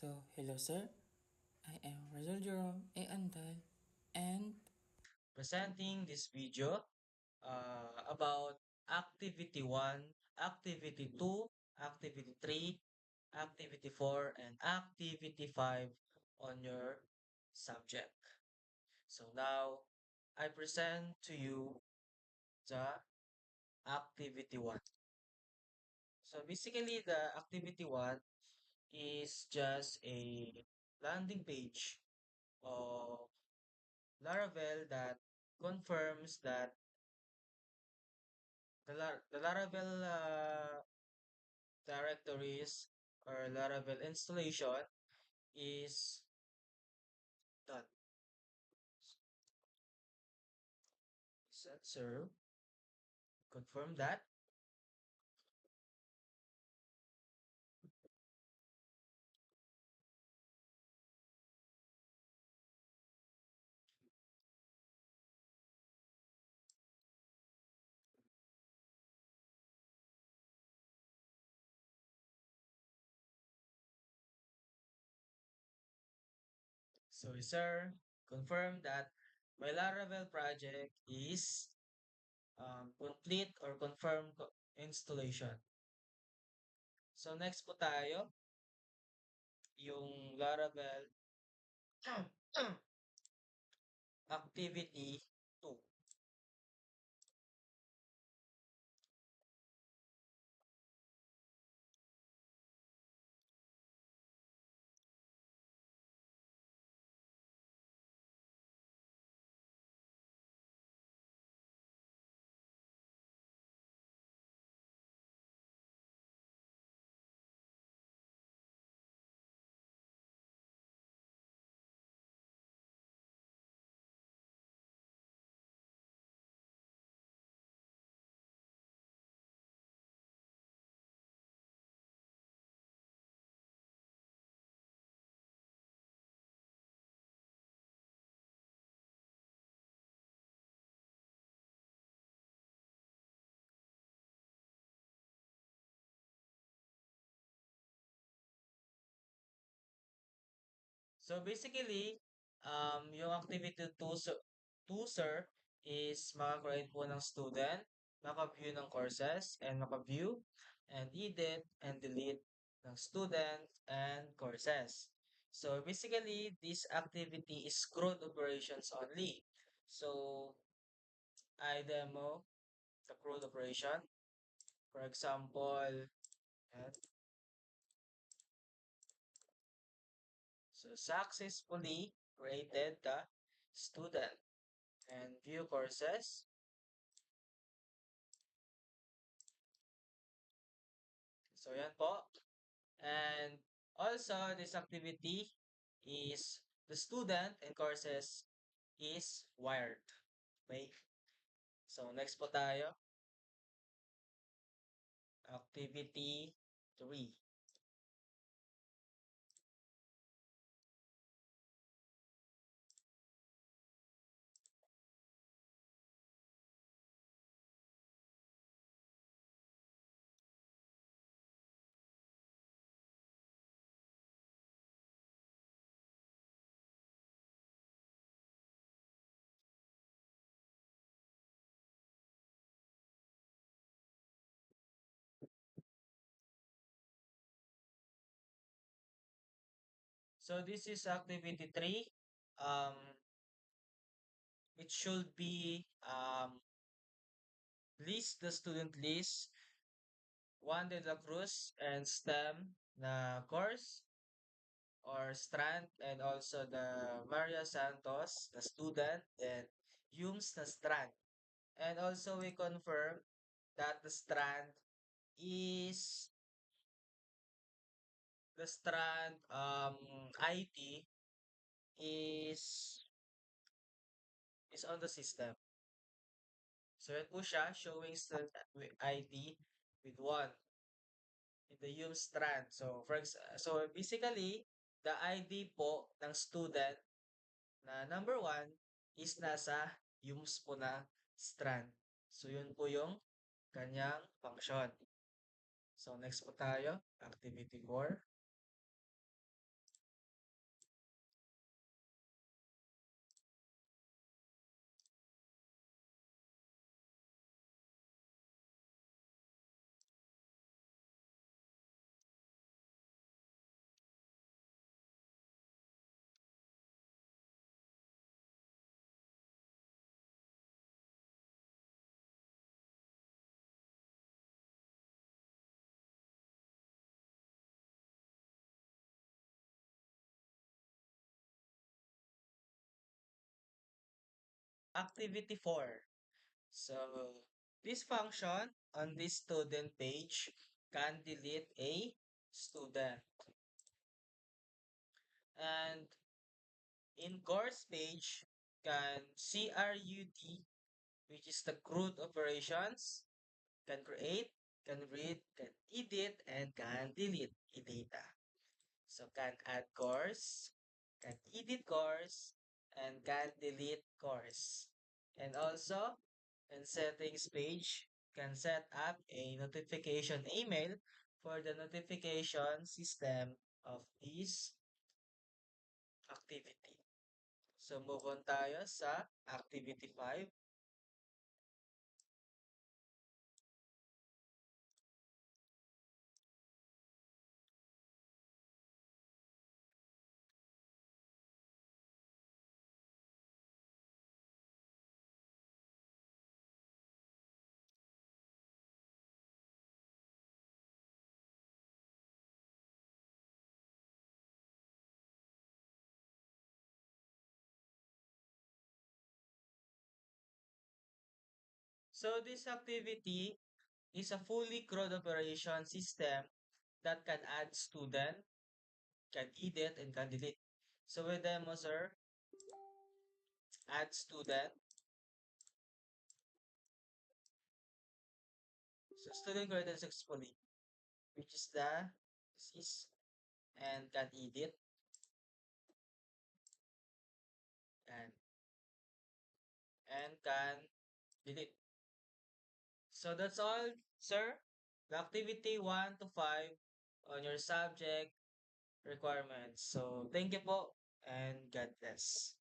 Hello sir, I am Rizal Jerome A. Andal, and presenting this video about Activity 1, Activity 2, Activity 3, Activity 4, and Activity 5 on your subject. So now, I present to you the Activity 1. So basically, the Activity 1 is just a landing page of Laravel that confirms that the Laravel directories or Laravel installation is done. Set serve, confirm that. So sir, confirm that my Laravel project is complete or confirmed installation. So next po tayo, yung Laravel activity 2. So basically, yung activity 2, sir, is maka-create po ng student, maka-view ng courses, and maka-view and edit and delete ng student and courses. So basically, this activity is CRUD operations only. So I demo the CRUD operation. For example, yan. So successfully created the student and view courses. So yan po. And also this activity is the student and courses is wired. Okay? So next po tayo. Activity 3. So this is activity 3. Um, it should be list the student list, Juan de la Cruz and STEM na course or strand, and also the Maria Santos na student, and Humes na strand. And also we confirm that is the strand IT is on the system. So yan po siya, showing strand ID with 1 in the Hume strand. So basically, the ID po ng student na number 1 is nasa Humes po na strand. So yun po yung kanyang function. So next po tayo, activity 4. activity 4. So this function on this student page can delete a student. And in course page can CRUD, which is the CRUD operations, can create, can read, can edit, and can delete a data. So can add course, can edit course, and can delete course. And also, in settings page, can set up a notification email for the notification system of this activity. So move on tayo sa activity 5. So this activity is a fully CRUD operation system that can add student, can edit, and can delete. So with demo, sir, add student. So student created successfully, which is this is, and can edit, and can delete. So that's all, sir. The activity 1 to 5 on your subject requirements. So thank you po and God bless.